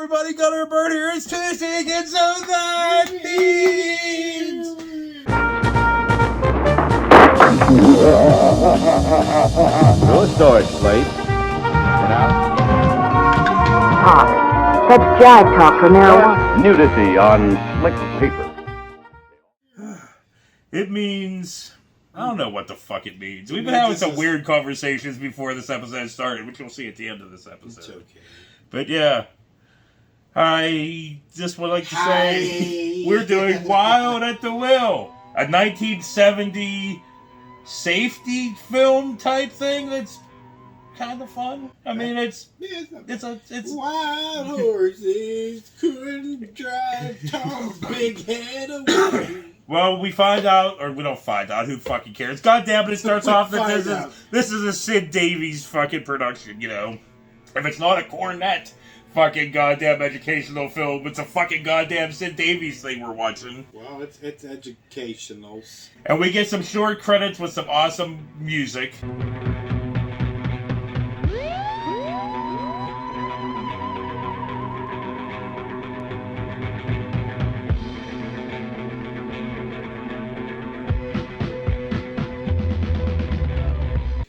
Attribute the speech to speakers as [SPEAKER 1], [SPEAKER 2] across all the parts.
[SPEAKER 1] everybody, Gunner Bird here. It's Tuesday again, so that means...
[SPEAKER 2] No storage place.
[SPEAKER 3] Talk. That's jive talk for marijuana.
[SPEAKER 2] Nudity on slick paper.
[SPEAKER 1] It means... I don't know what the fuck it means. We've been having some weird conversations before this episode started, which you'll see at the end of this episode. It's okay. But yeah, I just would like to say we're doing Wild at the Will, a 1970 safety film type thing that's kind of fun. I mean, it's
[SPEAKER 4] wild horses couldn't drive Tom's big head away.
[SPEAKER 1] Well, we find out, or we don't find out, who fucking cares. God damn it, it starts off that this is a Sid Davies fucking production, you know. If it's not a Cornette fucking goddamn educational film, it's a fucking goddamn Sid Davies thing we're watching.
[SPEAKER 4] Well, it's educational.
[SPEAKER 1] And we get some short credits with some awesome music.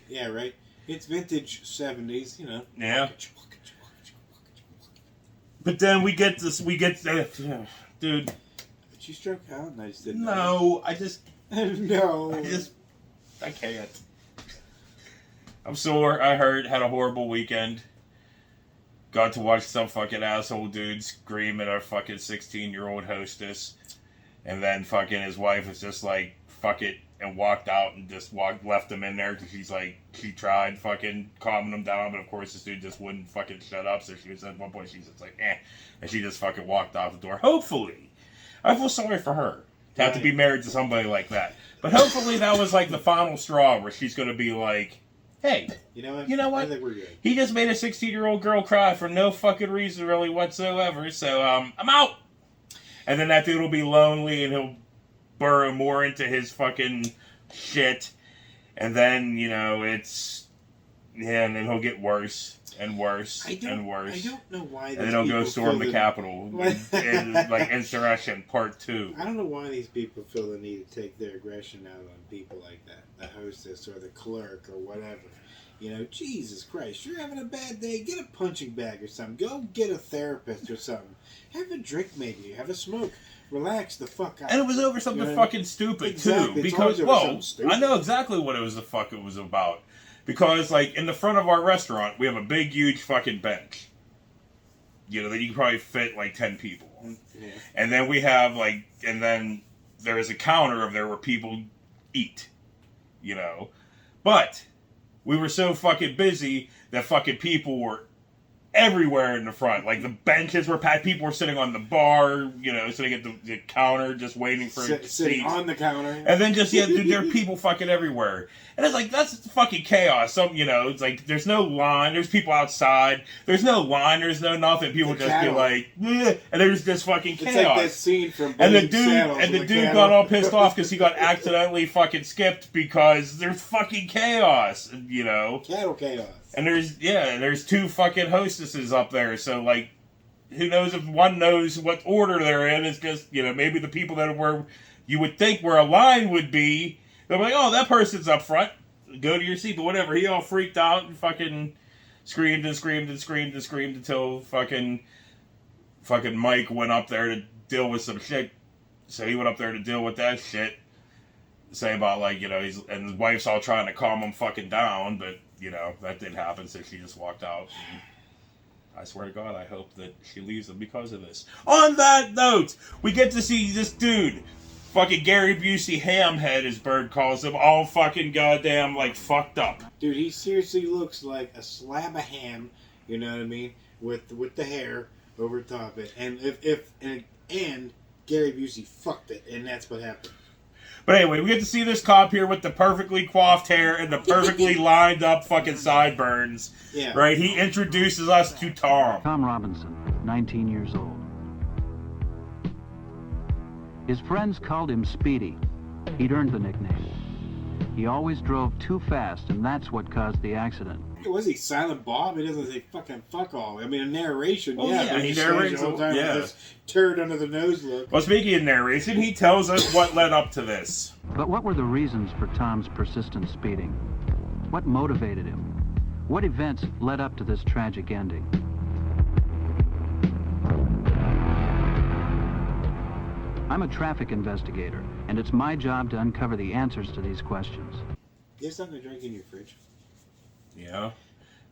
[SPEAKER 4] Yeah, right. It's vintage 70s, you know.
[SPEAKER 1] Yeah. But then we get dude.
[SPEAKER 4] Did you stroke out? I just didn't
[SPEAKER 1] know.
[SPEAKER 4] No.
[SPEAKER 1] I can't. I'm sore. I hurt. Had a horrible weekend. Got to watch some fucking asshole dude scream at our fucking 16-year-old hostess. And then fucking his wife was just like, fuck it. And walked out and just left him in there because she tried fucking calming him down, but of course this dude just wouldn't fucking shut up. So she was at one point she's just like, and she just fucking walked out the door. Hopefully, I feel sorry for her to have to be married to somebody like that. But hopefully that was like the final straw where she's gonna be like, hey, you know what?
[SPEAKER 4] I think we're good.
[SPEAKER 1] He just made a 16-year-old girl cry for no fucking reason really whatsoever. So I'm out. And then that dude will be lonely and he'll burrow more into his fucking shit, and then and then he'll get worse and worse and worse.
[SPEAKER 4] I don't know why.
[SPEAKER 1] And then he'll go storm the Capitol, like Insurrection Part 2.
[SPEAKER 4] I don't know why these people feel the need to take their aggression out on people like that, the hostess or the clerk or whatever. You know, Jesus Christ, you're having a bad day, get a punching bag or something. Go get a therapist or something. Have a drink maybe, have a smoke. Relax the fuck out.
[SPEAKER 1] And it was over something fucking stupid, too. Because, I know exactly what it was about. Because, like, in the front of our restaurant, we have a big, huge fucking bench. You know, that you can probably fit, like, 10 people on. Yeah. And then we have, like, and then there is a counter of there where people eat. You know? But we were so fucking busy that fucking people were everywhere in the front. Like, the benches were packed. People were sitting on the bar, sitting at the counter, just waiting for
[SPEAKER 4] sitting on the counter.
[SPEAKER 1] And then there are people fucking everywhere. And it's like, that's fucking chaos. It's like, there's no line. There's people outside. There's no line. There's no nothing. People just be like, bleh, and there's this fucking chaos.
[SPEAKER 4] It's like that scene from
[SPEAKER 1] the dude got all pissed off because he got accidentally fucking skipped because there's fucking chaos,
[SPEAKER 4] Cattle chaos.
[SPEAKER 1] And there's two fucking hostesses up there, so, like, who knows if one knows what order they're in. It's just, maybe the people that were, you would think where a line would be, they're like, oh, that person's up front, go to your seat, but whatever. He all freaked out and fucking screamed and screamed and screamed and screamed until fucking Mike went up there to deal with some shit. So he went up there to deal with that shit. Say about, like, and his wife's all trying to calm him fucking down, but that didn't happen, so she just walked out. And I swear to God, I hope that she leaves him because of this. On that note, we get to see this dude, fucking Gary Busey Hamhead, as Bird calls him, all fucking goddamn, like, fucked up.
[SPEAKER 4] Dude, he seriously looks like a slab of ham, you know what I mean, with the hair over top it. And and Gary Busey fucked it, and that's what happened.
[SPEAKER 1] But anyway, we get to see this cop here with the perfectly coiffed hair and the perfectly lined up fucking sideburns. Yeah. Right? He introduces us to Tom.
[SPEAKER 5] Tom Robinson, 19 years old. His friends called him Speedy. He'd earned the nickname. He always drove too fast, and that's what caused the accident.
[SPEAKER 4] Was he Silent Bob? He doesn't say fucking fuck all. I mean, a narration,
[SPEAKER 1] Well,
[SPEAKER 4] yeah,
[SPEAKER 1] yeah,
[SPEAKER 4] but
[SPEAKER 1] he
[SPEAKER 4] stands
[SPEAKER 1] narrates
[SPEAKER 4] the whole time
[SPEAKER 1] yeah.
[SPEAKER 4] with this turd under the nose look.
[SPEAKER 1] Well, speaking of narration, he tells us what led up to this.
[SPEAKER 5] But what were the reasons for Tom's persistent speeding? What motivated him? What events led up to this tragic ending? I'm a traffic investigator, and it's my job to uncover the answers to these questions.
[SPEAKER 4] You have something to drink in your fridge?
[SPEAKER 1] Yeah.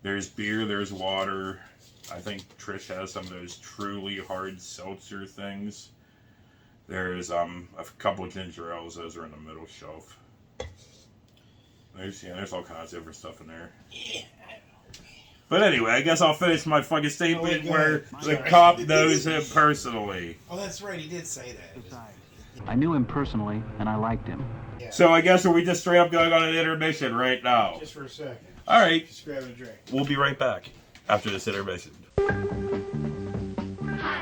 [SPEAKER 1] There's beer, there's water. I think Trish has some of those truly hard seltzer things. There's a couple of ginger ales, those are in the middle shelf. There's all kinds of different stuff in there.
[SPEAKER 4] Yeah.
[SPEAKER 1] But anyway, I guess I'll finish my fucking statement
[SPEAKER 4] Oh,
[SPEAKER 1] where
[SPEAKER 4] God.
[SPEAKER 1] the
[SPEAKER 4] Sorry.
[SPEAKER 1] cop knows him personally.
[SPEAKER 4] Oh, that's right, he did say that.
[SPEAKER 5] I knew him personally, and I liked him.
[SPEAKER 4] Yeah.
[SPEAKER 1] So I guess are we just straight up going on an intermission right now?
[SPEAKER 4] Just for a second.
[SPEAKER 1] All right,
[SPEAKER 4] Just grabbing a drink.
[SPEAKER 1] we'll be right back after this intermission.
[SPEAKER 6] Hot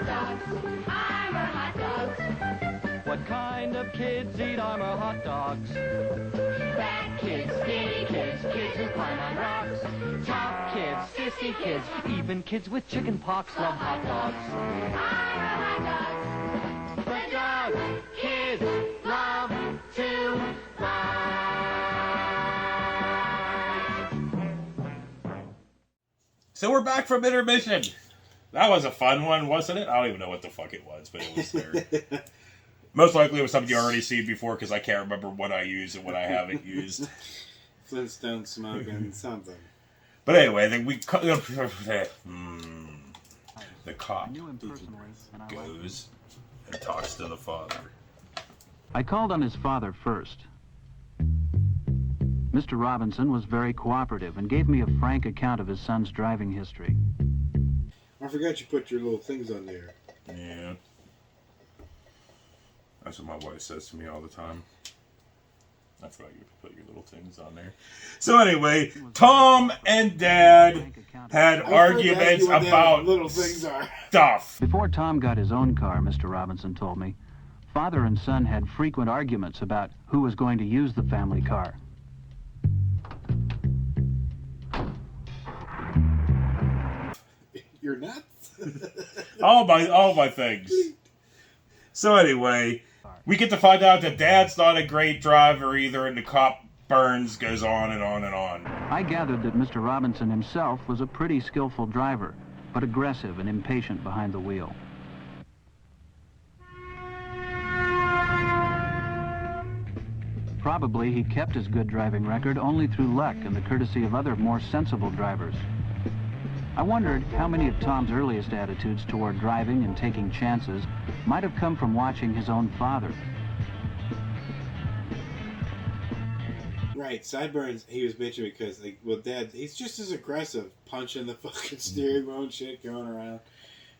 [SPEAKER 6] dogs, Armor hot dogs.
[SPEAKER 7] What kind of kids eat Armor hot dogs?
[SPEAKER 6] Fat kids, skinny kids, kids who climb on rocks.
[SPEAKER 7] Top kids, sissy kids, even kids with chicken pox love hot dogs.
[SPEAKER 6] Armor hot dogs.
[SPEAKER 7] The dogs kids love to fly.
[SPEAKER 1] So we're back from intermission. That was a fun one, wasn't it? I don't even know what the fuck it was, but it was there. Most likely it was something you already seen before because I can't remember what I used and what I haven't used.
[SPEAKER 4] Flintstone smoking something.
[SPEAKER 1] But anyway, I think we... The cop
[SPEAKER 5] I knew him personally, and I liked him.
[SPEAKER 1] goes and talks to the father.
[SPEAKER 5] I called on his father first. Mr. Robinson was very cooperative and gave me a frank account of his son's driving history.
[SPEAKER 4] I forgot you put your little things on there.
[SPEAKER 1] Yeah. That's what my wife says to me all the time. I forgot you put your little things on there. So anyway, Tom and Dad had arguments about
[SPEAKER 4] little things are.
[SPEAKER 1] stuff.
[SPEAKER 5] Before Tom got his own car, Mr. Robinson told me, father and son had frequent arguments about who was going to use the family car.
[SPEAKER 4] You're nuts?
[SPEAKER 1] All my things. So anyway, we get to find out that Dad's not a great driver either, and the cop Burns goes on and on and on.
[SPEAKER 5] I gathered that Mr. Robinson himself was a pretty skillful driver, but aggressive and impatient behind the wheel. Probably he kept his good driving record only through luck and the courtesy of other more sensible drivers. I wondered how many of Tom's earliest attitudes toward driving and taking chances might have come from watching his own father.
[SPEAKER 4] Right, Sideburns, he was bitching because, like, well, Dad, he's just as aggressive, punching the fucking steering wheel and shit, going around.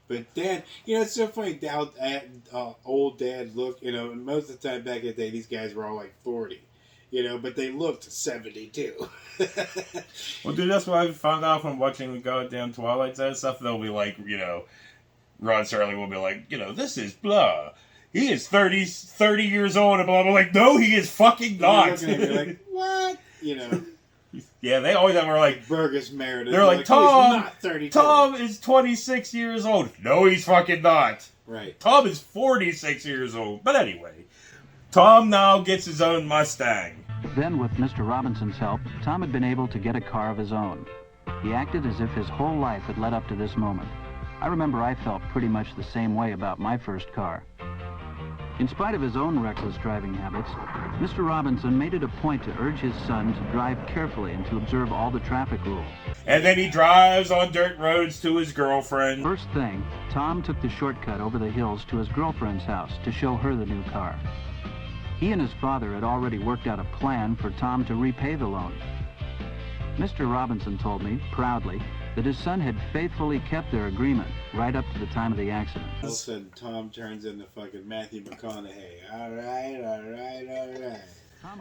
[SPEAKER 4] But Dad, you know, it's so funny how old Dad looked, you know, and most of the time back in the day, these guys were all like 40, you know, but they looked 72.
[SPEAKER 1] Well, dude, that's what I found out from watching the goddamn Twilight Zone stuff. They'll be like, you know, Ron Serling will be like, you know, this is blah. He is 30 years old and blah, blah. Like, no, he is fucking not.
[SPEAKER 4] You're looking at me like, what? You know.
[SPEAKER 1] Yeah, they always were like,
[SPEAKER 4] Burgess Meredith.
[SPEAKER 1] they're like,
[SPEAKER 4] "Oh, he's
[SPEAKER 1] Tom,
[SPEAKER 4] not 32.
[SPEAKER 1] Tom is 26 years old. No, he's fucking not.
[SPEAKER 4] Right.
[SPEAKER 1] Tom is 46 years old. But anyway, Tom now gets his own Mustang.
[SPEAKER 5] Then, with Mr. Robinson's help, Tom had been able to get a car of his own. He acted as if his whole life had led up to this moment. I remember I felt pretty much the same way about my first car. In spite of his own reckless driving habits, Mr. Robinson made it a point to urge his son to drive carefully and to observe all the traffic rules.
[SPEAKER 1] And then he drives on dirt roads to his girlfriend.
[SPEAKER 5] First thing, Tom took the shortcut over the hills to his girlfriend's house to show her the new car. He and his father had already worked out a plan for Tom to repay the loan. Mr. Robinson told me, proudly, that his son had faithfully kept their agreement right up to the time of the accident.
[SPEAKER 4] All of a sudden, Tom turns into fucking Matthew McConaughey. All right.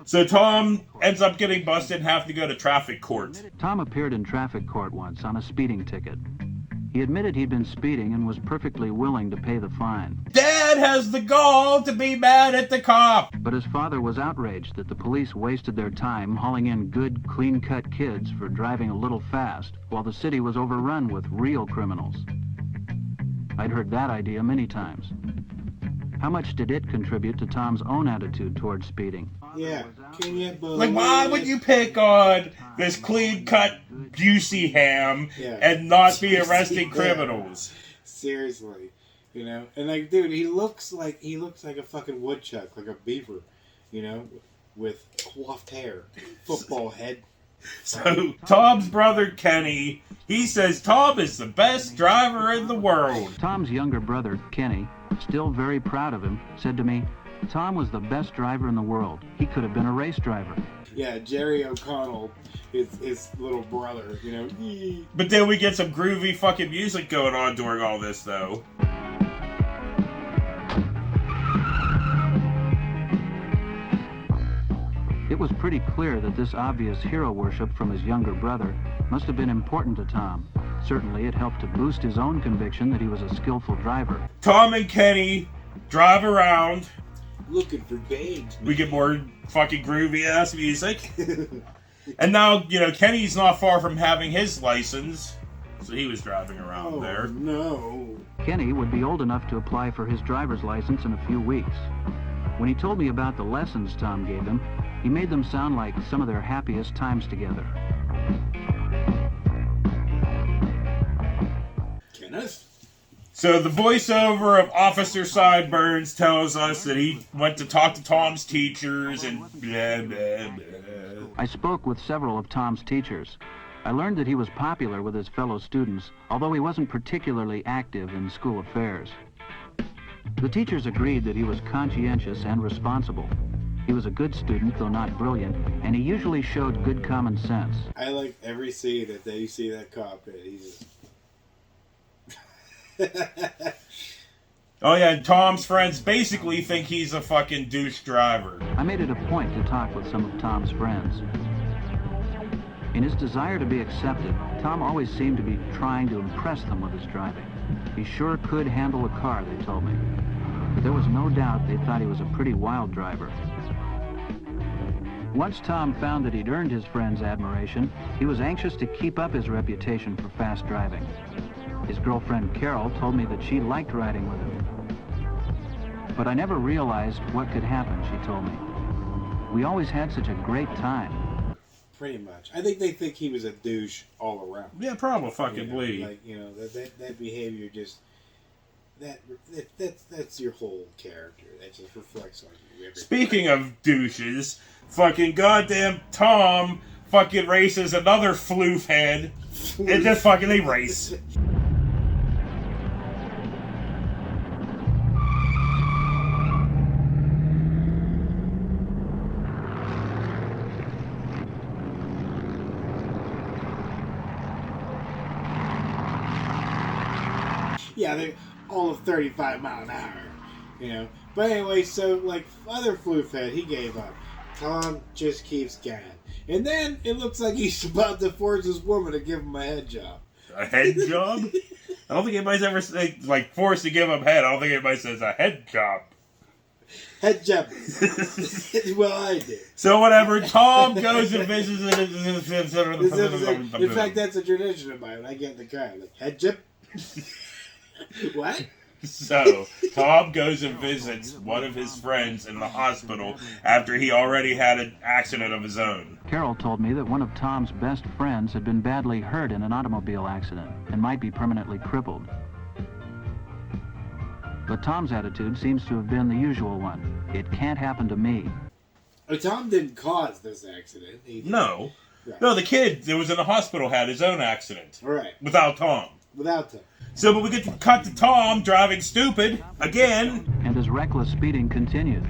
[SPEAKER 1] So Tom ends up getting busted and having to go to traffic court.
[SPEAKER 5] Tom appeared in traffic court once on a speeding ticket. He admitted he'd been speeding and was perfectly willing to pay the fine.
[SPEAKER 1] Dad has the gall to be mad at the cop.
[SPEAKER 5] But his father was outraged that the police wasted their time hauling in good, clean-cut kids for driving a little fast, while the city was overrun with real criminals. I'd heard that idea many times. How much did it contribute to Tom's own attitude towards speeding?
[SPEAKER 4] Yeah, can you believe
[SPEAKER 1] Like, why would you pick on this clean-cut, juicy ham and not be arresting criminals?
[SPEAKER 4] Seriously, you know, and like, dude, he looks like a fucking woodchuck, like a beaver, you know, with coiffed hair, football head.
[SPEAKER 1] So, Tom's brother, Kenny, he says Tom is the best driver in the world.
[SPEAKER 5] Tom's younger brother, Kenny, still very proud of him, said to me, Tom was the best driver in the world. He could have been a race driver.
[SPEAKER 4] Yeah, Jerry O'Connell is his little brother, you know.
[SPEAKER 1] But then we get some groovy fucking music going on during all this, though.
[SPEAKER 5] It was pretty clear that this obvious hero worship from his younger brother must have been important to Tom. Certainly, it helped to boost his own conviction that he was a skillful driver.
[SPEAKER 1] Tom and Kenny drive around.
[SPEAKER 4] Looking for babes.
[SPEAKER 1] We get more fucking groovy-ass music. And now, you know, Kenny's not far from having his license. So he was driving around there.
[SPEAKER 4] No.
[SPEAKER 5] Kenny would be old enough to apply for his driver's license in a few weeks. When he told me about the lessons Tom gave him, he made them sound like some of their happiest times together.
[SPEAKER 4] Kenneth?
[SPEAKER 1] So the voiceover of Officer Sideburns tells us that he went to talk to Tom's teachers and blah, blah, blah.
[SPEAKER 5] I spoke with several of Tom's teachers. I learned that he was popular with his fellow students, although he wasn't particularly active in school affairs. The teachers agreed that he was conscientious and responsible. He was a good student, though not brilliant, and he usually showed good common sense.
[SPEAKER 4] I like every scene that you see that cop in. He's
[SPEAKER 1] Oh yeah, and Tom's friends basically think he's a fucking douche driver.
[SPEAKER 5] I made it a point to talk with some of Tom's friends. In his desire to be accepted, Tom always seemed to be trying to impress them with his driving. He sure could handle a car, they told me. But there was no doubt they thought he was a pretty wild driver. Once Tom found that he'd earned his friends' admiration, he was anxious to keep up his reputation for fast driving. His girlfriend Carol told me that she liked riding with him. But I never realized what could happen, she told me. We always had such a great time.
[SPEAKER 4] pretty much. I think they think he was a douche all around.
[SPEAKER 1] Yeah, probably fucking
[SPEAKER 4] you know, like, you know, that behavior just that's your whole character. That just reflects on you.
[SPEAKER 1] Speaking of douches, fucking goddamn Tom fucking races another floof head. And just fucking they race.
[SPEAKER 4] Yeah, they're all of 35 mile an hour, you know. But anyway, so, like, other floofhead, he gave up. Tom just keeps going. And then it looks like he's about to force this woman to give him a head job.
[SPEAKER 1] A head job? I don't think anybody's ever said, like, forced to give him head. I don't think anybody says a head job.
[SPEAKER 4] Head job. Well, I did.
[SPEAKER 1] So whatever, Tom goes and visits.
[SPEAKER 4] In fact, that's a tradition of mine. When I get in the car, I'm like, head job? What?
[SPEAKER 1] So, Tom goes and visits one of his friends in the hospital after he already had an accident of his own.
[SPEAKER 5] Carol told me that one of Tom's best friends had been badly hurt in an automobile accident and might be permanently crippled. But Tom's attitude seems to have been the usual one. It can't happen to me.
[SPEAKER 4] Tom didn't cause this accident.
[SPEAKER 1] No.
[SPEAKER 4] Right.
[SPEAKER 1] No, the kid that was in the hospital had his own accident.
[SPEAKER 4] Right.
[SPEAKER 1] Without Tom.
[SPEAKER 4] Without Tom.
[SPEAKER 1] So, but we get to cut to Tom driving stupid again.
[SPEAKER 5] And his reckless speeding continued.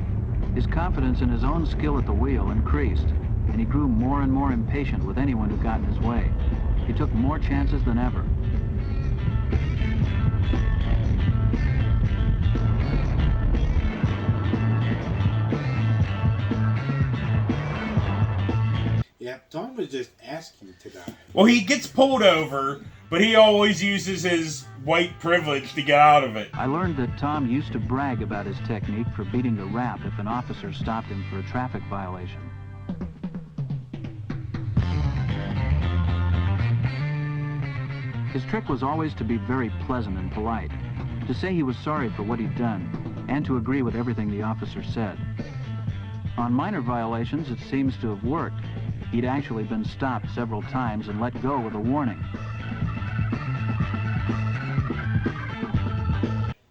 [SPEAKER 5] His confidence in his own skill at the wheel increased, and he grew more and more impatient with anyone who got in his way. He took more chances than ever.
[SPEAKER 4] Yeah, Tom was just asking to die.
[SPEAKER 1] Well, he gets pulled over but he always uses his white privilege to get out of it.
[SPEAKER 5] I learned that Tom used to brag about his technique for beating the rap if an officer stopped him for a traffic violation. His trick was always to be very pleasant and polite, to say he was sorry for what he'd done, and to agree with everything the officer said. On minor violations, it seems to have worked. He'd actually been stopped several times and let go with a warning.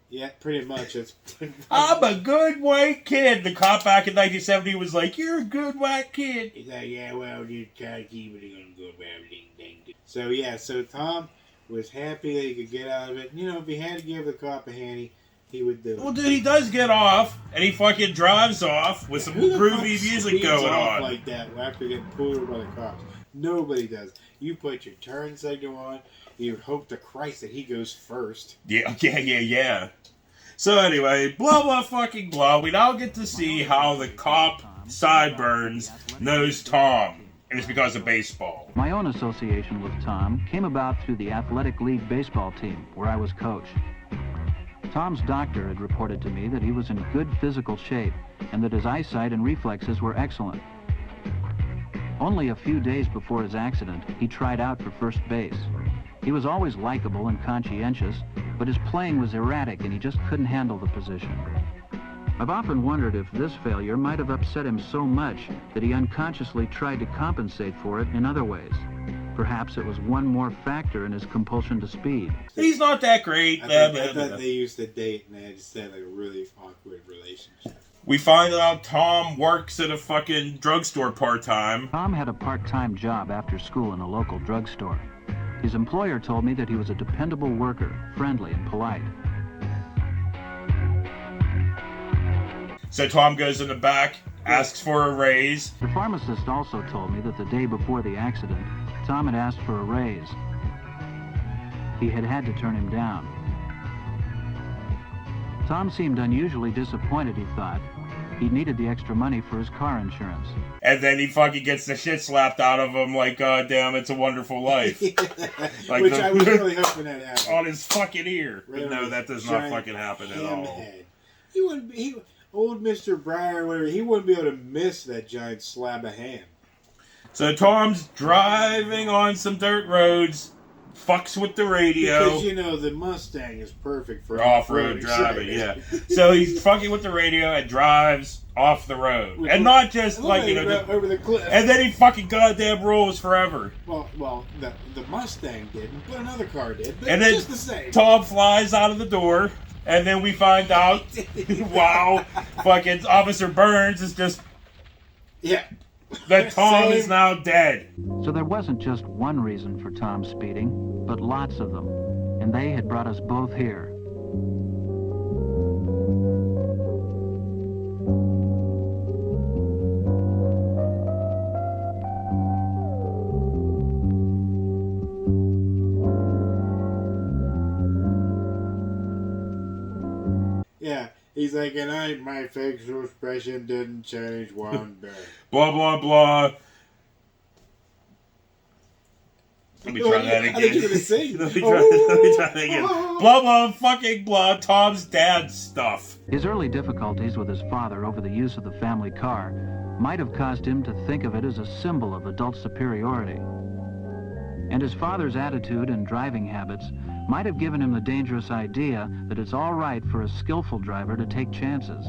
[SPEAKER 4] Yeah, pretty much.
[SPEAKER 1] I'm a good white kid. The cop back in 1970 was like, "You're a good white kid."
[SPEAKER 4] He's like, yeah, well, you try to keep it, you're gonna go around, ding, ding, ding. So yeah, so Tom was happy that he could get out of it. You know, if he had to give the cop a handy, he would do it.
[SPEAKER 1] Well, dude, he does get off, and he fucking drives off with some groovy music going on.
[SPEAKER 4] Like that after getting pulled over by the cops. Nobody does. You put your turn signal on. You hope to Christ that he goes first.
[SPEAKER 1] Yeah. So anyway, blah, blah, fucking blah. We now get to see how the cop, Sideburns, knows Tom. And it's because of baseball.
[SPEAKER 5] My own association with Tom came about through the Athletic League baseball team, where I was coach. Tom's doctor had reported to me that he was in good physical shape and that his eyesight and reflexes were excellent. Only a few days before his accident, he tried out for first base. He was always likable and conscientious, but his playing was erratic and he just couldn't handle the position. I've often wondered if this failure might have upset him so much that he unconsciously tried to compensate for it in other ways. Perhaps it was one more factor in his compulsion to speed.
[SPEAKER 1] He's not that great.
[SPEAKER 4] I thought they used to date and they just had like a really awkward relationship.
[SPEAKER 1] We find out Tom works at a fucking drugstore part-time.
[SPEAKER 5] Tom had a part-time job after school in a local drugstore. His employer told me that he was a dependable worker, friendly and polite.
[SPEAKER 1] So Tom goes in the back, asks for a raise.
[SPEAKER 5] The pharmacist also told me that the day before the accident, Tom had asked for a raise. He had had to turn him down. Tom seemed unusually disappointed, he thought. He needed the extra money for his car insurance.
[SPEAKER 1] And then he fucking gets the shit slapped out of him like, God damn, It's a Wonderful Life. Like
[SPEAKER 4] which I was really hoping that happened.
[SPEAKER 1] On his fucking ear.
[SPEAKER 4] Right,
[SPEAKER 1] But no, that does not fucking happen at all.
[SPEAKER 4] Head. He wouldn't be, old Mr. Breyer, whatever, he wouldn't be able to miss that giant slab of ham.
[SPEAKER 1] So Tom's driving on some dirt roads, fucks with the radio.
[SPEAKER 4] Because, you know, the Mustang is perfect for
[SPEAKER 1] off-road driving, yeah. So he's fucking with the radio and drives off the road. And not just like, you know,
[SPEAKER 4] over the cliff.
[SPEAKER 1] And then he fucking goddamn rolls forever.
[SPEAKER 4] Well, the Mustang didn't, but another car did. But
[SPEAKER 1] And
[SPEAKER 4] it's
[SPEAKER 1] then
[SPEAKER 4] just the same.
[SPEAKER 1] Tom flies out of the door, and then we find out, wow, fucking Officer Burns is just...
[SPEAKER 4] Yeah.
[SPEAKER 1] That Tom is now dead.
[SPEAKER 5] So there wasn't just one reason for Tom speeding, but lots of them. And they had brought us both here.
[SPEAKER 4] Yeah. He's like, and my facial expression didn't change one bit.
[SPEAKER 1] Blah, blah, blah. Let me try that again.
[SPEAKER 4] I think you're going to sing.
[SPEAKER 1] Let me try that again. Blah, blah, fucking blah. Tom's dad's stuff.
[SPEAKER 5] His early difficulties with his father over the use of the family car might have caused him to think of it as a symbol of adult superiority. And his father's attitude and driving habits might have given him the dangerous idea that it's all right for a skillful driver to take chances.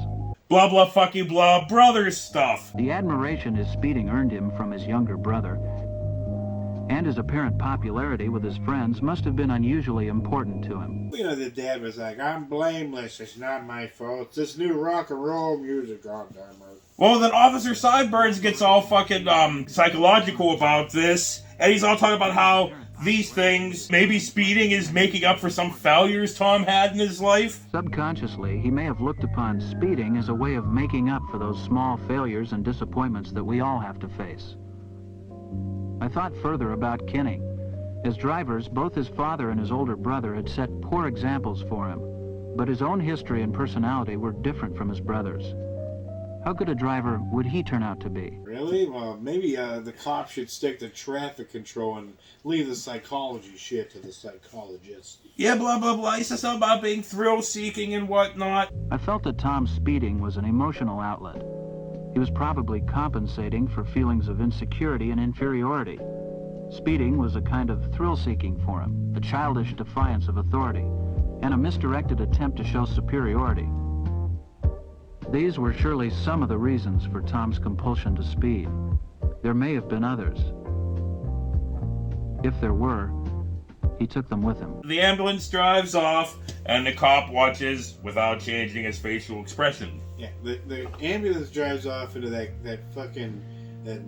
[SPEAKER 1] Blah, blah, fucking blah, brother stuff.
[SPEAKER 5] The admiration his speeding earned him from his younger brother and his apparent popularity with his friends must have been unusually important to him.
[SPEAKER 4] You know, the dad was like, I'm blameless, it's not my fault. It's this new rock and roll music, goddamn it.
[SPEAKER 1] Well, then Officer Sideburns gets all fucking psychological about this, and he's all talking about how these things, maybe speeding is making up for some failures Tom had in his life.
[SPEAKER 5] Subconsciously, he may have looked upon speeding as a way of making up for those small failures and disappointments that we all have to face. I thought further about Kenny. As drivers, both his father and his older brother had set poor examples for him, but his own history and personality were different from his brother's. How good a driver would he turn out to be?
[SPEAKER 4] Really? Well, maybe the cops should stick to traffic control and leave the psychology shit to the psychologists.
[SPEAKER 1] Yeah, blah, blah, blah. He said something about being thrill-seeking and whatnot.
[SPEAKER 5] I felt that Tom's speeding was an emotional outlet. He was probably compensating for feelings of insecurity and inferiority. Speeding was a kind of thrill-seeking for him, a childish defiance of authority, and a misdirected attempt to show superiority. These were surely some of the reasons for Tom's compulsion to speed. There may have been others. If there were, he took them with him.
[SPEAKER 1] The ambulance drives off, and the cop watches without changing his facial expression.
[SPEAKER 4] Yeah, the ambulance drives off into that fucking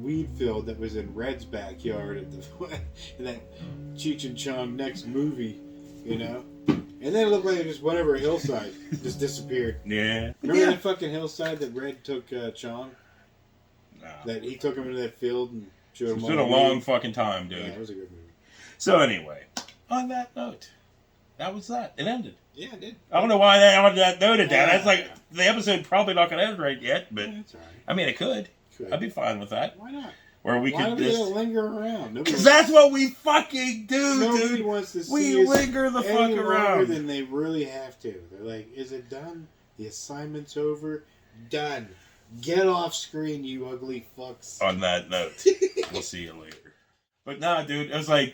[SPEAKER 4] weed field that was in Red's backyard at the in that Cheech and Chong next movie, you know. And then it looked like it just went over a hillside, just disappeared.
[SPEAKER 1] Yeah.
[SPEAKER 4] Remember that fucking hillside that Red took Chong?
[SPEAKER 1] No.
[SPEAKER 4] That he took him into that field and showed him
[SPEAKER 1] It's
[SPEAKER 4] all
[SPEAKER 1] been
[SPEAKER 4] the
[SPEAKER 1] a long
[SPEAKER 4] weed?
[SPEAKER 1] fucking time, dude.
[SPEAKER 4] Yeah, it was a good movie.
[SPEAKER 1] So anyway, on that note, that was that. It ended.
[SPEAKER 4] Yeah, it did.
[SPEAKER 1] I don't know why they on that noted that.
[SPEAKER 4] Yeah.
[SPEAKER 1] That's like the episode probably not gonna end right yet, but
[SPEAKER 4] Yeah, that's all right.
[SPEAKER 1] I mean it could.
[SPEAKER 4] Could.
[SPEAKER 1] I'd be fine with that.
[SPEAKER 4] Why not?
[SPEAKER 1] Or we
[SPEAKER 4] Why
[SPEAKER 1] could
[SPEAKER 4] do we
[SPEAKER 1] just.
[SPEAKER 4] gotta linger around?
[SPEAKER 1] Because that's what we fucking do,
[SPEAKER 4] Nobody
[SPEAKER 1] dude.
[SPEAKER 4] wants to see
[SPEAKER 1] We
[SPEAKER 4] us
[SPEAKER 1] linger the
[SPEAKER 4] any
[SPEAKER 1] fuck
[SPEAKER 4] longer
[SPEAKER 1] around.
[SPEAKER 4] than they really have to. They're like, is it done? The assignment's over? Done. Get off screen, you ugly fucks.
[SPEAKER 1] On that note, we'll see you later. But nah, dude, it was like.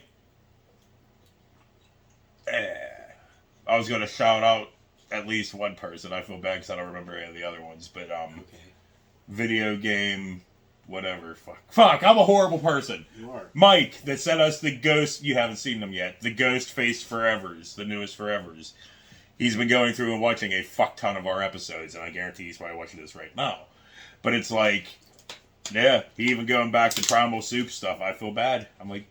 [SPEAKER 1] I was gonna shout out at least one person. I feel bad because I don't remember any of the other ones. But
[SPEAKER 4] Okay.
[SPEAKER 1] video game, whatever. Fuck. I'm a horrible person.
[SPEAKER 4] You are.
[SPEAKER 1] Mike that sent us the Ghost. You haven't seen them yet. The Ghost Face Forevers, the newest Forevers. He's been going through and watching a fuck ton of our episodes, and I guarantee he's probably watching this right now. But it's like, yeah, he even going back to Primal Soup stuff. I feel bad. I'm like,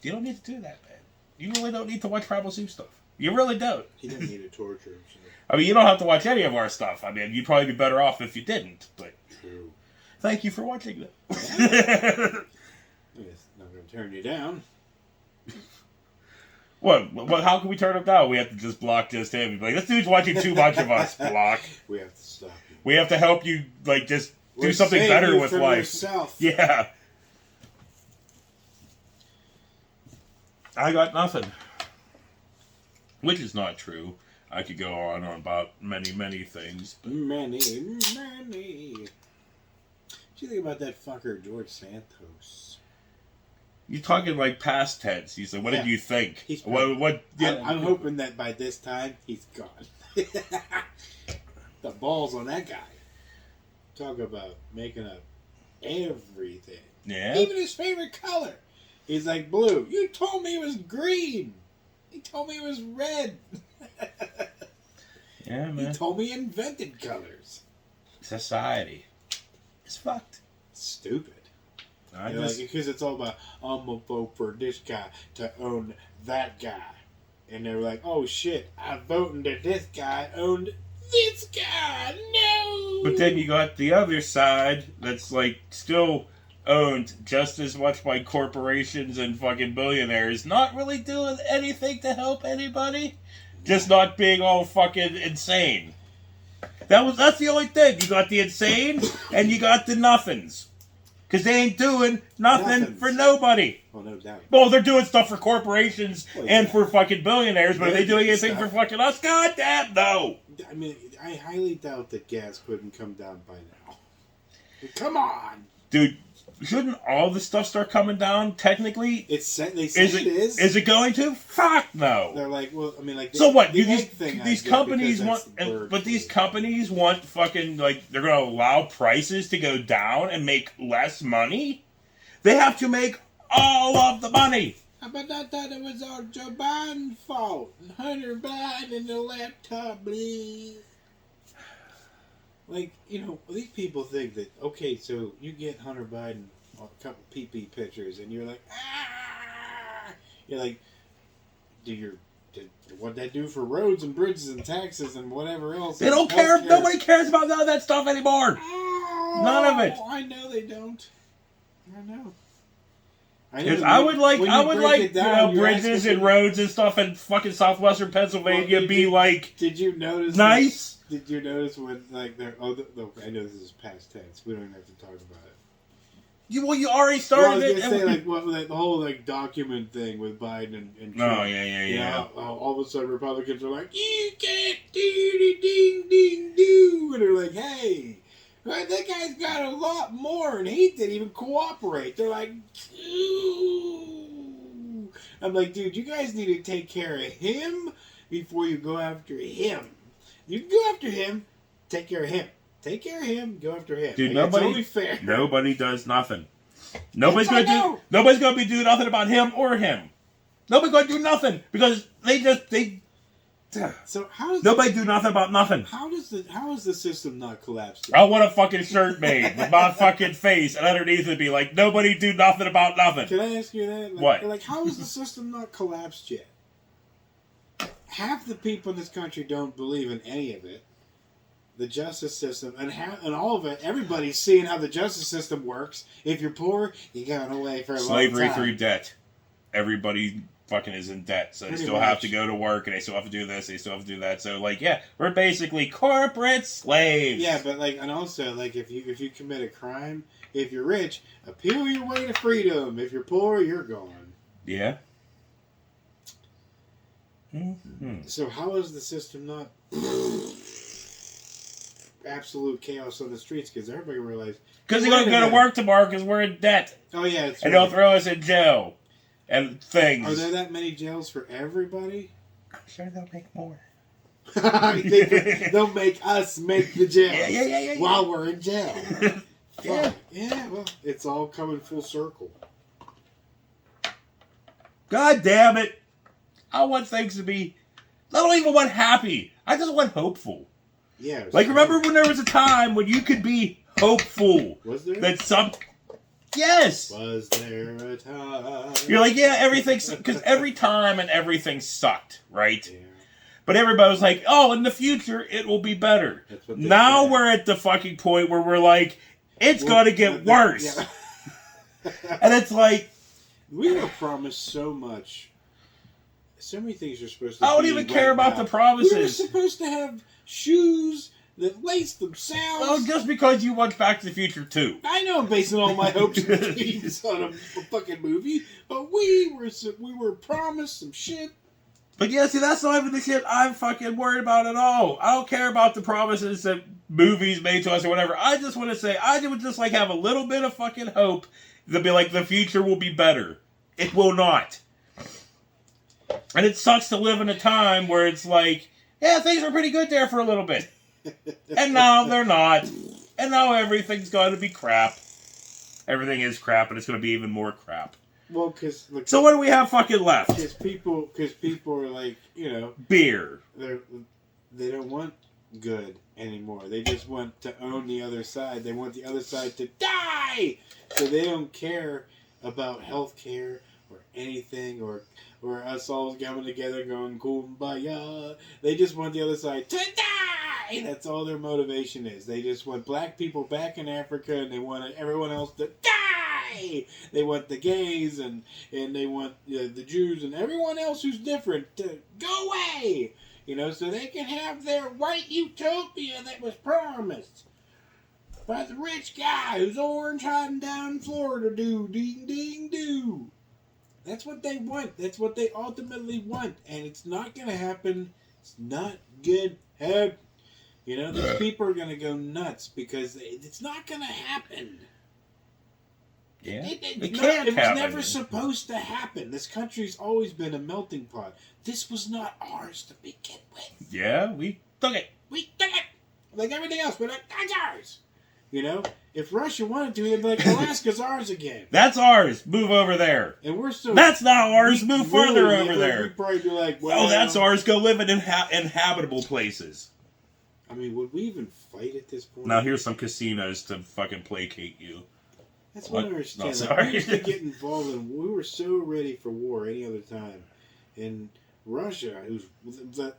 [SPEAKER 1] you don't need to do that, man. You really don't need to watch Primal Soup stuff. You really don't.
[SPEAKER 4] He didn't need to torture himself.
[SPEAKER 1] I mean, you don't have to watch any of our stuff. I mean, you'd probably be better off if you didn't. But
[SPEAKER 4] True.
[SPEAKER 1] thank you for watching them.
[SPEAKER 4] Yes, not going to turn you down.
[SPEAKER 1] What? How can we turn him down? We have to just block just him. Like, this dude's watching too much of us. Block.
[SPEAKER 4] We have to stop you.
[SPEAKER 1] We have to help you, like, just do
[SPEAKER 4] We're
[SPEAKER 1] something
[SPEAKER 4] saving
[SPEAKER 1] better
[SPEAKER 4] you
[SPEAKER 1] with
[SPEAKER 4] from
[SPEAKER 1] life.
[SPEAKER 4] yourself.
[SPEAKER 1] Yeah. I got nothing. Which is not true. I could go on about many, many things.
[SPEAKER 4] Many. What do you think about that fucker, George Santos?
[SPEAKER 1] You're talking like past tense. He's like, what did
[SPEAKER 4] Yeah.
[SPEAKER 1] you think?
[SPEAKER 4] He's
[SPEAKER 1] What? Yeah.
[SPEAKER 4] I'm hoping that by this time, he's gone. The balls on that guy. Talk about making up everything.
[SPEAKER 1] Yeah.
[SPEAKER 4] Even his favorite color. He's like, blue. You told me it was green. He told me it was red.
[SPEAKER 1] Yeah,
[SPEAKER 4] He
[SPEAKER 1] man.
[SPEAKER 4] told me he invented colors.
[SPEAKER 1] Society. It's fucked.
[SPEAKER 4] Stupid.
[SPEAKER 1] I
[SPEAKER 4] You're
[SPEAKER 1] just,
[SPEAKER 4] like, because it's all about, I'm going to vote for this guy to own that guy. And they were like, oh shit, I'm voting that this guy owned this guy. No!
[SPEAKER 1] but then you got the other side that's like still owned just as much by corporations and fucking billionaires, not really doing anything to help anybody, just not being all fucking insane. That's the only thing. You got the insane and you got the nothings. Because they ain't doing nothing
[SPEAKER 4] Nothings.
[SPEAKER 1] for nobody.
[SPEAKER 4] Well, no doubt.
[SPEAKER 1] Well, they're doing stuff for corporations
[SPEAKER 4] Well,
[SPEAKER 1] and
[SPEAKER 4] yeah.
[SPEAKER 1] for fucking billionaires, but are they doing anything for
[SPEAKER 4] Stuff.
[SPEAKER 1] fucking us? God damn, no.
[SPEAKER 4] I mean, I highly doubt that gas couldn't come down by now. Come on!
[SPEAKER 1] Dude, shouldn't all the stuff start coming down, technically?
[SPEAKER 4] It's said, they say
[SPEAKER 1] Is
[SPEAKER 4] it
[SPEAKER 1] it?
[SPEAKER 4] is.
[SPEAKER 1] Is it going to? Fuck no.
[SPEAKER 4] They're like, well, I mean, like...
[SPEAKER 1] So what?
[SPEAKER 4] The
[SPEAKER 1] These
[SPEAKER 4] egg thing I
[SPEAKER 1] these
[SPEAKER 4] get
[SPEAKER 1] companies
[SPEAKER 4] because
[SPEAKER 1] want,
[SPEAKER 4] that's the bird
[SPEAKER 1] but these
[SPEAKER 4] food.
[SPEAKER 1] companies want fucking like they're gonna allow prices to go down and make less money. They have to make all of the money.
[SPEAKER 4] But I thought it was all Joe Biden's fault. Hunter Biden and the laptop, please. Like, you know, these people think that, okay, so you get Hunter Biden a couple pee-pee pictures, and you're like, ah! You're like, what'd that do for roads and bridges and taxes and whatever else?
[SPEAKER 1] They don't care.
[SPEAKER 4] Healthcare?
[SPEAKER 1] Nobody cares about none of that stuff anymore.
[SPEAKER 4] Oh,
[SPEAKER 1] None of it.
[SPEAKER 4] I know they don't. I know.
[SPEAKER 1] Because I would like,
[SPEAKER 4] you're
[SPEAKER 1] bridges
[SPEAKER 4] asking
[SPEAKER 1] and roads and stuff in fucking southwestern Pennsylvania
[SPEAKER 4] Well,
[SPEAKER 1] be like
[SPEAKER 4] Did you notice?
[SPEAKER 1] nice.
[SPEAKER 4] Did you notice when like they're? I know this is past tense. We don't even have to talk about it.
[SPEAKER 1] You already
[SPEAKER 4] Well, I
[SPEAKER 1] started
[SPEAKER 4] was
[SPEAKER 1] it.
[SPEAKER 4] gonna say like the whole like document thing with Biden and Trump.
[SPEAKER 1] Oh yeah.
[SPEAKER 4] You know, how all of a sudden Republicans are like, you can't do ding ding do, and they're like, hey, right, that guy's got a lot more, and he didn't even cooperate. They're like, ooh. I'm like, dude, you guys need to take care of him before you go after him. You can go after him, take care of him. Take care of him, go after him.
[SPEAKER 1] Dude,
[SPEAKER 4] like, it's only fair.
[SPEAKER 1] Nobody does nothing. Nobody's gonna be doing nothing about him or him. Nobody's gonna do nothing because they.
[SPEAKER 4] So how does
[SPEAKER 1] nobody do nothing about nothing?
[SPEAKER 4] How is the system not collapsed?
[SPEAKER 1] I want a fucking shirt made with my fucking face, and underneath it be like, nobody do nothing about nothing.
[SPEAKER 4] Can I ask you that?
[SPEAKER 1] What?
[SPEAKER 4] Like, how is the system not collapsed yet? Half the people in this country don't believe in any of it. The justice system and all of it. Everybody's seeing how the justice system works. If you're poor, you're going away for a long time.
[SPEAKER 1] Slavery through debt. Everybody fucking is in debt, so they still have to go to work, and they still have to do this, they still have to do that. So like, yeah, we're basically corporate slaves.
[SPEAKER 4] Yeah, but like, and also like, if you commit a crime, if you're rich, appeal your way to freedom. If you're poor, you're gone.
[SPEAKER 1] Yeah. Mm-hmm.
[SPEAKER 4] So how is the system not absolute chaos on the streets? Because everybody realizes
[SPEAKER 1] because they're gonna go to work tomorrow because we're in debt.
[SPEAKER 4] Oh yeah, that's
[SPEAKER 1] and
[SPEAKER 4] right.
[SPEAKER 1] they'll throw us in jail and things.
[SPEAKER 4] Are there that many jails for everybody?
[SPEAKER 1] I'm sure they'll make more.
[SPEAKER 4] They'll make us make the jails
[SPEAKER 1] yeah.
[SPEAKER 4] while we're in jail.
[SPEAKER 1] Yeah.
[SPEAKER 4] Yeah, well, it's all coming full circle.
[SPEAKER 1] God damn it. I want things to be... I don't even want happy. I just want hopeful.
[SPEAKER 4] Yeah.
[SPEAKER 1] Like, remember when there was a time when you could be hopeful?
[SPEAKER 4] Was there?
[SPEAKER 1] That some... Yes!
[SPEAKER 4] Was there a time?
[SPEAKER 1] You're like, yeah, everything's... Because every time and everything sucked, right?
[SPEAKER 4] Yeah.
[SPEAKER 1] But everybody was like, oh, in the future, it will be better. Now we're at the fucking point where we're like, it's going to get worse.
[SPEAKER 4] Yeah.
[SPEAKER 1] And it's like...
[SPEAKER 4] We were promised so much. So many things you're supposed to
[SPEAKER 1] I don't
[SPEAKER 4] be
[SPEAKER 1] even care about
[SPEAKER 4] now.
[SPEAKER 1] the promises.
[SPEAKER 4] We were supposed to have shoes that lace themselves.
[SPEAKER 1] Well, just because you watch Back to the Future 2.
[SPEAKER 4] I know I'm basing all my hopes and dreams on a fucking movie, but we were promised some shit.
[SPEAKER 1] But yeah, see, that's not even the shit I'm fucking worried about at all. I don't care about the promises that movies made to us or whatever. I just want to say, I would just like have a little bit of fucking hope that be like, the future will be better. It will not. And it sucks to live in a time where it's like, yeah, things were pretty good there for a little bit. And now they're not. And now everything's going to be crap. Everything is crap, and it's going to be even more crap.
[SPEAKER 4] Well, because
[SPEAKER 1] so what do we have fucking left?
[SPEAKER 4] Because people are like, you know,
[SPEAKER 1] beer.
[SPEAKER 4] They don't want good anymore. They just want to own the other side. They want the other side to die. So they don't care about healthcare or anything or us all coming together going kumbaya. They just want the other side to die. That's all their motivation is. They just want black people back in Africa, and they want everyone else to die. They want the gays and they want the Jews and everyone else who's different to go away. You know, so they can have their white utopia that was promised by the rich guy who's orange hiding down in Florida. Do ding ding do. That's what they want. That's what they ultimately want, and it's not going to happen. It's not going to happen. You know, these people are going to go nuts because it's not going to happen.
[SPEAKER 1] Yeah,
[SPEAKER 4] it
[SPEAKER 1] can't
[SPEAKER 4] was never supposed to happen. This country's always been a melting pot. This was not ours to begin with.
[SPEAKER 1] Yeah, we took it.
[SPEAKER 4] We took it. Like everything else, but that's ours. You know, if Russia wanted to, they'd be like, Alaska's ours again.
[SPEAKER 1] That's ours. Move over there.
[SPEAKER 4] And we're still...
[SPEAKER 1] That's not ours. Move further over there.
[SPEAKER 4] We'd probably be like, well...
[SPEAKER 1] Oh, that's ours. Go live in inhabitable places.
[SPEAKER 4] I mean, would we even fight at this point?
[SPEAKER 1] Now here's some casinos to fucking placate you.
[SPEAKER 4] That's what I understand.
[SPEAKER 1] No,
[SPEAKER 4] like,
[SPEAKER 1] sorry.
[SPEAKER 4] we used to get involved in... We were so ready for war any other time. And Russia, who's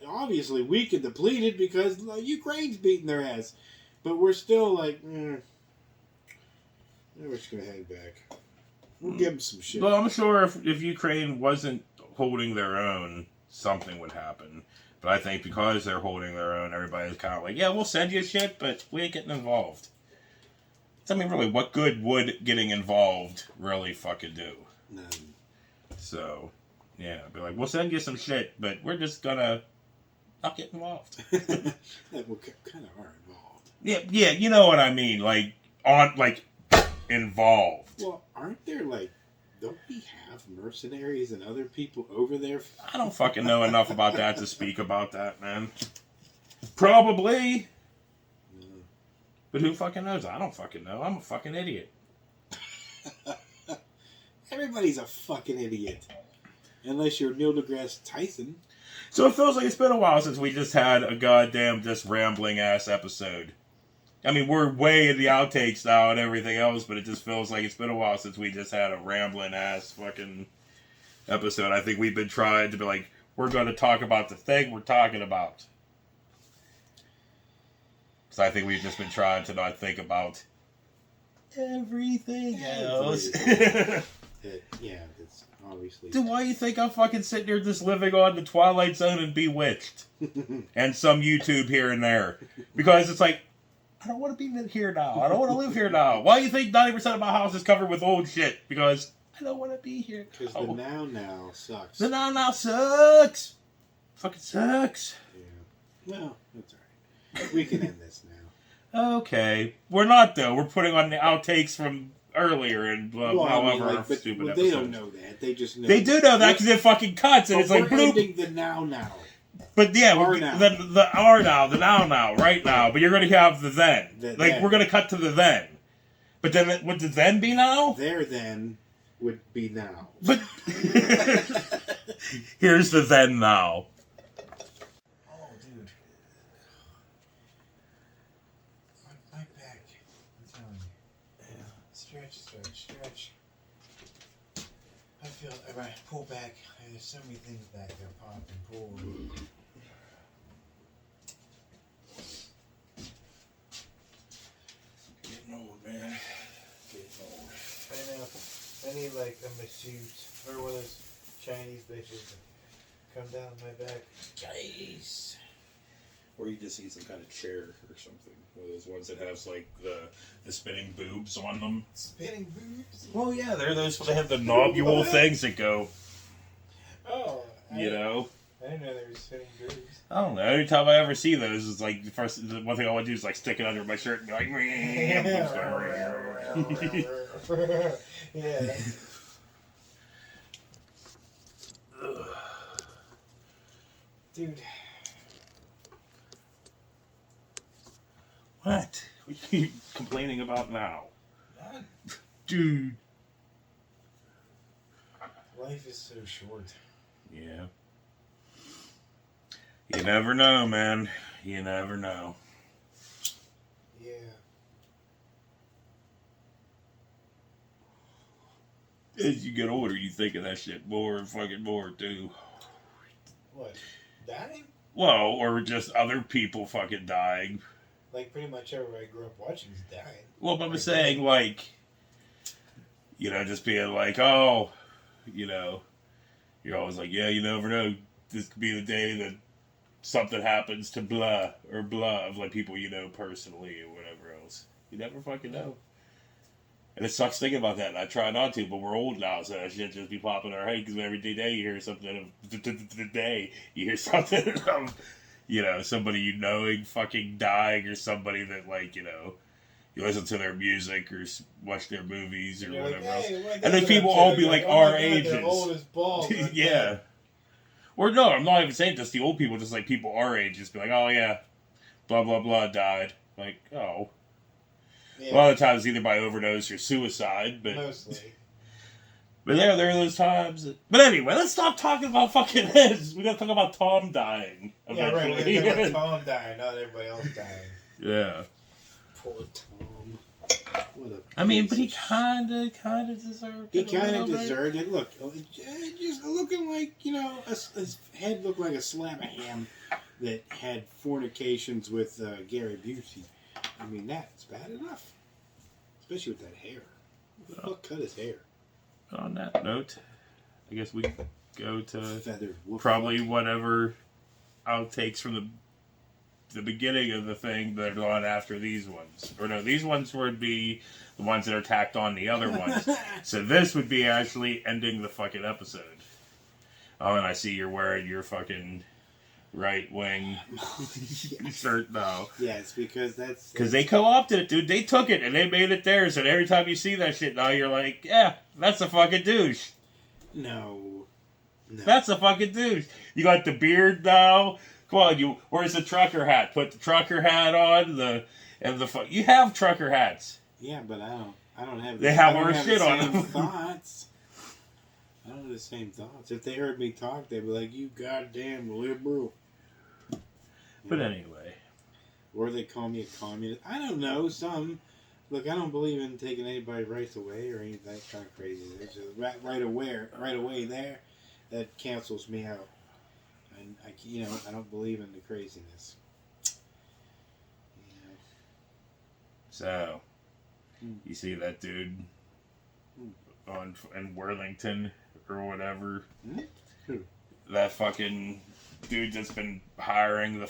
[SPEAKER 4] obviously weak and depleted because Ukraine's beating their ass. But we're still like, we're just going to hang back. We'll give them some shit.
[SPEAKER 1] Well, I'm sure if Ukraine wasn't holding their own, something would happen. But I think because they're holding their own, everybody's kind of like, yeah, we'll send you shit, but we ain't getting involved. I mean, really, what good would getting involved really fucking do?
[SPEAKER 4] None.
[SPEAKER 1] So, yeah, be like, we'll send you some shit, but we're just gonna not get involved.
[SPEAKER 4] Like, we kind of are involved.
[SPEAKER 1] Yeah, you know what I mean, involved.
[SPEAKER 4] Well, aren't there, don't we have mercenaries and other people over there?
[SPEAKER 1] I don't fucking know enough about that to speak about that, man. Probably. But who fucking knows? I don't fucking know. I'm a fucking idiot.
[SPEAKER 4] Everybody's a fucking idiot. Unless you're Neil deGrasse Tyson.
[SPEAKER 1] So it feels like it's been a while since we just had a goddamn just rambling ass episode. I mean, we're way in the outtakes now and everything else, but it just feels like it's been a while since we just had a rambling ass fucking episode. I think we've been trying to be like, we're going to talk about the thing we're talking about. Because I think we've just been trying to not think about everything else.
[SPEAKER 4] Yeah, that's obviously...
[SPEAKER 1] Dude, why do you think I'm fucking sitting here just living on the Twilight Zone and Bewitched? And some YouTube here and there. Because it's like, I don't want to be here now. I don't want to live here now. Why do you think 90% of my house is covered with old shit? Because I don't want to be here.
[SPEAKER 4] Because the now sucks.
[SPEAKER 1] The now sucks. Fucking sucks.
[SPEAKER 4] Yeah. Well, that's alright. We can end this now.
[SPEAKER 1] Okay. We're not, though. We're putting on the outtakes from earlier and however stupid
[SPEAKER 4] they
[SPEAKER 1] episodes.
[SPEAKER 4] don't know that. They just know.
[SPEAKER 1] They do know that because it fucking cuts and it's like,
[SPEAKER 4] we're
[SPEAKER 1] bloop.
[SPEAKER 4] ending the now.
[SPEAKER 1] But yeah,
[SPEAKER 4] Are now.
[SPEAKER 1] the are now, the now, right now. But you're going to have the then. We're going to cut to the then. But then, would the then be now?
[SPEAKER 4] Their then would be now.
[SPEAKER 1] But here's the then now.
[SPEAKER 4] Oh, dude. My back. I'm telling you. Yeah. Stretch. I feel, if I pull back, there's so many things back there pop and pull. Getting old, man. Getting old. I know. I need like a masseuse or one of those Chinese bitches that come down my back. Jeez.
[SPEAKER 1] Or you just need some kind of chair or something. One of those ones that has like the spinning boobs on them.
[SPEAKER 4] Spinning boobs?
[SPEAKER 1] Well, yeah, they're those. They have the knobule things that go.
[SPEAKER 4] Oh.
[SPEAKER 1] You know.
[SPEAKER 4] I didn't know there were spinning boobs.
[SPEAKER 1] I don't know. Every time I ever see those, it's like the one thing I want to do is like stick it under my shirt and go like.
[SPEAKER 4] Yeah. Dude.
[SPEAKER 1] What? What are you complaining about now?
[SPEAKER 4] None.
[SPEAKER 1] Dude.
[SPEAKER 4] Life is so short.
[SPEAKER 1] Yeah. You never know, man. You never know.
[SPEAKER 4] Yeah.
[SPEAKER 1] As you get older, you think of that shit more and fucking more, too.
[SPEAKER 4] What? Dying?
[SPEAKER 1] Well, or just other people fucking dying.
[SPEAKER 4] Like, pretty much everybody I grew up watching is dying.
[SPEAKER 1] Well, I'm saying, like, you know, just being like, oh, you know, you're always like, yeah, you never know. This could be the day that something happens to blah or blah of, like, people you know personally or whatever else. You never fucking know. And it sucks thinking about that, and I try not to, but we're old now, so that shit just be popping in our head, because every day you hear something you hear something of, you know, somebody you knowing fucking dying, or somebody that, like, you know, you listen to their music or watch their movies or
[SPEAKER 4] You're
[SPEAKER 1] whatever
[SPEAKER 4] like, hey,
[SPEAKER 1] else. And then people all be like our ages.
[SPEAKER 4] They're old as balls.
[SPEAKER 1] Yeah. Or no, I'm not even saying just the old people, just like people our age, just be like, oh yeah, blah, blah, blah, died. Like, oh.
[SPEAKER 4] Yeah.
[SPEAKER 1] A lot of times either by overdose or suicide, but...
[SPEAKER 4] Mostly.
[SPEAKER 1] But there are those times. But anyway, let's stop talking about fucking this. We gotta talk about Tom dying.
[SPEAKER 4] Yeah, right.
[SPEAKER 1] Eventually.
[SPEAKER 4] We're talking about Tom dying, not everybody else dying.
[SPEAKER 1] Yeah.
[SPEAKER 4] Poor Tom. What a
[SPEAKER 1] I mean, but he
[SPEAKER 4] piece of
[SPEAKER 1] kind of deserved
[SPEAKER 4] He
[SPEAKER 1] it. a
[SPEAKER 4] kind
[SPEAKER 1] little
[SPEAKER 4] of
[SPEAKER 1] bit.
[SPEAKER 4] deserved it. Look, just looking like, you know, his head looked like a slab of ham that had fornications with Gary Busey. I mean, that's bad enough. Especially with that hair. Who the fuck cut his hair?
[SPEAKER 1] On that note, I guess we go to
[SPEAKER 4] Feathered wolf.
[SPEAKER 1] probably whatever outtakes from the beginning of the thing that are on after these ones. Or no, these ones would be the ones that are tacked on the other ones. So this would be actually ending the fucking episode. Oh, and I see you're wearing your fucking right-wing shirt now.
[SPEAKER 4] Yes, because that's...
[SPEAKER 1] Because they co-opted it, dude. They took it and they made it theirs. And every time you see that shit now, you're like, yeah, that's a fucking douche.
[SPEAKER 4] No.
[SPEAKER 1] That's a fucking douche. You got the beard now. Come on, where's the trucker hat? Put the trucker hat on. You have trucker hats.
[SPEAKER 4] Yeah, but I don't have.
[SPEAKER 1] They have
[SPEAKER 4] I don't
[SPEAKER 1] our
[SPEAKER 4] have
[SPEAKER 1] shit
[SPEAKER 4] the
[SPEAKER 1] on
[SPEAKER 4] same
[SPEAKER 1] them.
[SPEAKER 4] Thoughts. I don't have the same thoughts. If they heard me talk, they'd be like, "You goddamn liberal."
[SPEAKER 1] But anyway,
[SPEAKER 4] or they call me a communist. I don't know. Look, I don't believe in taking anybody's rights away or anything that kind of crazy. There's just right away there, that cancels me out. And I don't believe in the craziness.
[SPEAKER 1] so you see that dude in Worthington or whatever?
[SPEAKER 4] Who?
[SPEAKER 1] That fucking dude that's been hiring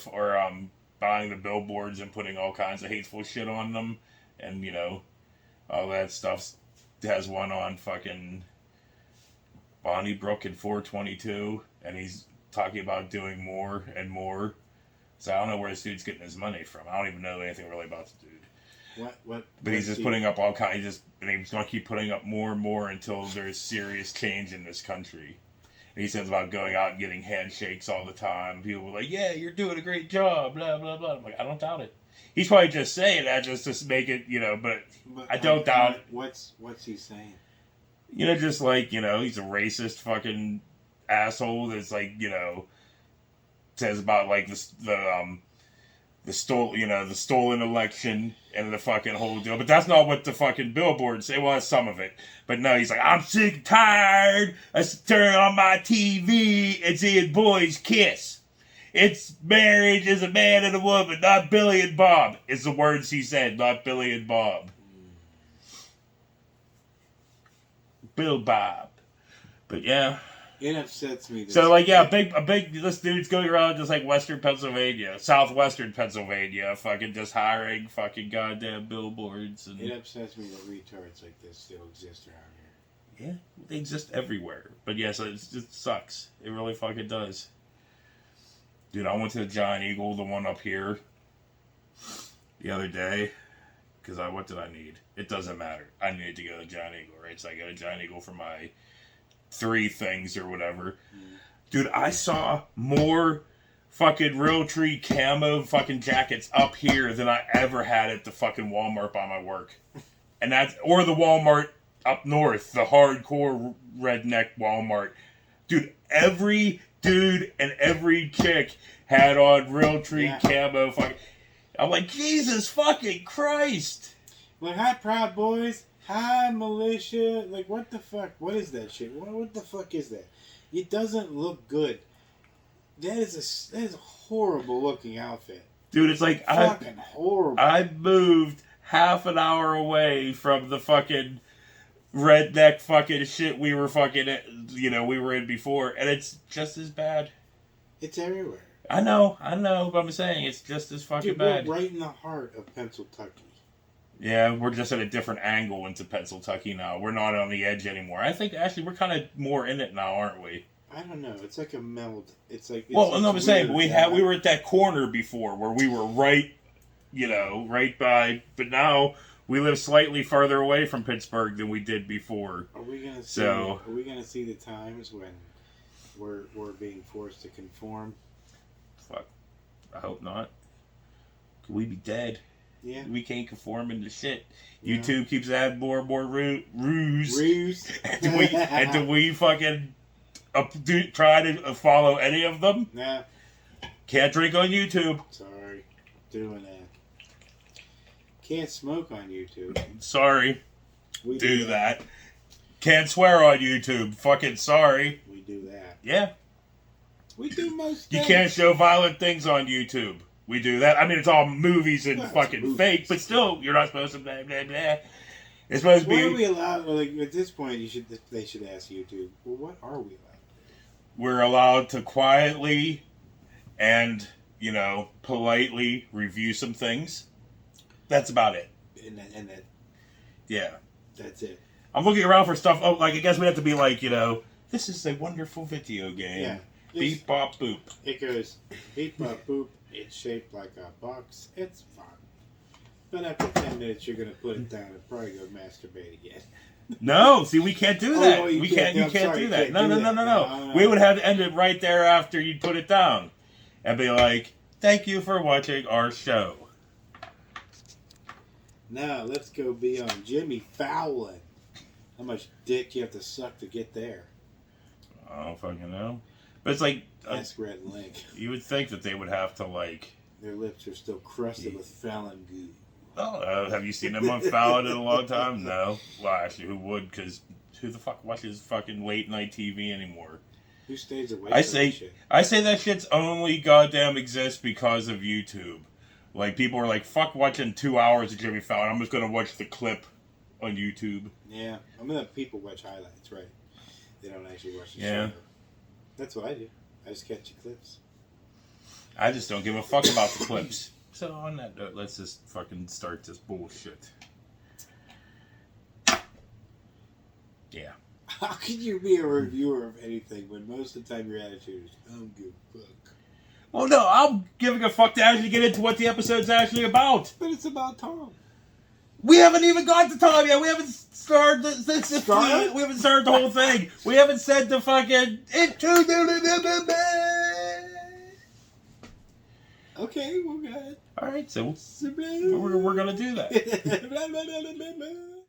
[SPEAKER 1] buying the billboards and putting all kinds of hateful shit on them, and all that stuff. Has one on fucking Bonnie Brook and 422, and he's talking about doing more and more. So I don't know where this dude's getting his money from. I don't even know anything really about the dude.
[SPEAKER 4] What?
[SPEAKER 1] But he's just putting up all kinds. And he's going to keep putting up more and more until there's serious change in this country. And he says about going out and getting handshakes all the time. People were like, "Yeah, you're doing a great job." Blah blah blah. I'm like, I don't doubt it. He's probably just saying that just to make it, but I don't doubt it.
[SPEAKER 4] What's he saying?
[SPEAKER 1] Just like he's a racist fucking asshole that's like says about like the stolen election and the fucking whole deal. But that's not what the fucking billboards say. Well, that's some of it. But no, he's like, I'm sick and tired of turning on my TV and seeing boys kiss. It's marriage is a man and a woman, not Billy and Bob. It's the words he said, not Billy and Bob. Bill Bob. But yeah.
[SPEAKER 4] It upsets me.
[SPEAKER 1] So like this dude's going around just like Western Pennsylvania, Southwestern Pennsylvania, fucking just hiring fucking goddamn billboards. And
[SPEAKER 4] it upsets me that retards like this still exist around here.
[SPEAKER 1] Yeah, they exist everywhere. But yes, it sucks. It really fucking does. Dude, I went to the Giant Eagle, the one up here, the other day. Because what did I need? It doesn't matter. I needed to go to the Giant Eagle, right? So I got a Giant Eagle for my 3 things or whatever. Dude, I saw more fucking Realtree camo fucking jackets up here than I ever had at the fucking Walmart by my work. And or the Walmart up north, the hardcore redneck Walmart. Dude, every dude and every chick had on Realtree camo fucking... I'm like, Jesus fucking Christ!
[SPEAKER 4] Like, hi, Proud Boys. Hi, militia. Like, what the fuck? What is that shit? What the fuck is that? It doesn't look good. That is a horrible looking outfit.
[SPEAKER 1] Dude, it's like
[SPEAKER 4] fucking horrible.
[SPEAKER 1] I moved half an hour away from the fucking redneck fucking shit we were fucking we were in before, and it's just as bad.
[SPEAKER 4] It's everywhere.
[SPEAKER 1] I know, but I'm saying it's just as fucking bad.
[SPEAKER 4] We're right in the heart of Pennsylvania.
[SPEAKER 1] Yeah, we're just at a different angle into Pennsylvania now. We're not on the edge anymore. I think actually we're kind of more in it now, aren't we?
[SPEAKER 4] I don't know. It's like a meld. It's like
[SPEAKER 1] I'm saying we were at that corner before where we were right by. But now we live slightly farther away from Pittsburgh than we did before.
[SPEAKER 4] Are we gonna see? Are we gonna see the times when we're being forced to conform?
[SPEAKER 1] Fuck. I hope not. Could we be dead?
[SPEAKER 4] Yeah.
[SPEAKER 1] We can't conform into shit. Yeah. YouTube keeps adding more and more ruse. and do we fucking try to follow any of them?
[SPEAKER 4] Nah.
[SPEAKER 1] Can't drink on YouTube.
[SPEAKER 4] Sorry. Doing that. Can't smoke on YouTube.
[SPEAKER 1] Sorry.
[SPEAKER 4] We
[SPEAKER 1] do that. Can't swear on YouTube. Fucking sorry.
[SPEAKER 4] We do that.
[SPEAKER 1] Yeah.
[SPEAKER 4] We do most
[SPEAKER 1] things. You
[SPEAKER 4] things.
[SPEAKER 1] can't show violent things on YouTube. We do that. I mean, it's all movies and fucking fake, but still, you're not supposed to blah, blah, blah. It's supposed to
[SPEAKER 4] What are
[SPEAKER 1] be.
[SPEAKER 4] we allowed? Well, like, at this point, they should ask YouTube. Well, what are we allowed?
[SPEAKER 1] We're allowed to quietly and politely review some things. That's about it.
[SPEAKER 4] And that
[SPEAKER 1] Yeah.
[SPEAKER 4] that's it.
[SPEAKER 1] I'm looking around for stuff. Oh, like I guess we have to be like, this is a wonderful video game.
[SPEAKER 4] Yeah.
[SPEAKER 1] Beep bop boop.
[SPEAKER 4] It goes beep bop boop. It's shaped like a box. It's fun. But after 10 minutes, you're gonna put it down and probably go masturbate again.
[SPEAKER 1] No, see, we can't do that.
[SPEAKER 4] Oh, you
[SPEAKER 1] we
[SPEAKER 4] can't.
[SPEAKER 1] can't.
[SPEAKER 4] I'm
[SPEAKER 1] You can't
[SPEAKER 4] sorry,
[SPEAKER 1] do
[SPEAKER 4] you
[SPEAKER 1] that.
[SPEAKER 4] can't
[SPEAKER 1] No,
[SPEAKER 4] do
[SPEAKER 1] no,
[SPEAKER 4] that.
[SPEAKER 1] no, no,
[SPEAKER 4] No.
[SPEAKER 1] no. We would have to end it right there after you put it down, and be like, "Thank you for watching our show."
[SPEAKER 4] Now let's go be on Jimmy Fallon. How much dick you have to suck to get there?
[SPEAKER 1] I don't fucking know. But it's like
[SPEAKER 4] Ask Red Link.
[SPEAKER 1] you would think that they would have to like.
[SPEAKER 4] Their lips are still crusted with Fallon goo.
[SPEAKER 1] Oh, have you seen them on Fallon in a long time? No. Well, actually, who would? Because who the fuck watches fucking late night TV anymore?
[SPEAKER 4] Who stays awake?
[SPEAKER 1] I
[SPEAKER 4] from that
[SPEAKER 1] say
[SPEAKER 4] shit?
[SPEAKER 1] that shit's only goddamn exists because of YouTube. Like people are like, fuck watching 2 hours of Jimmy Fallon. I'm just gonna watch the clip on YouTube.
[SPEAKER 4] Yeah, I'm gonna let people watch highlights, right? They don't actually watch the
[SPEAKER 1] Yeah.
[SPEAKER 4] show. That's what I do. I just catch the clips.
[SPEAKER 1] I just don't give a fuck about the clips. So on that note, let's just fucking start this bullshit. Yeah.
[SPEAKER 4] How can you be a reviewer of anything when most of the time your attitude is, I don't give a fuck.
[SPEAKER 1] Well, no, I'm giving a fuck to actually get into what the episode's actually about.
[SPEAKER 4] But it's about Tom.
[SPEAKER 1] We haven't even got to Tom yet. We haven't started
[SPEAKER 4] Started?
[SPEAKER 1] we haven't started the whole thing. We haven't said the fucking
[SPEAKER 4] Okay, well, go ahead.
[SPEAKER 1] All right, so we're gonna do that.
[SPEAKER 4] Blah, blah, blah, blah, blah.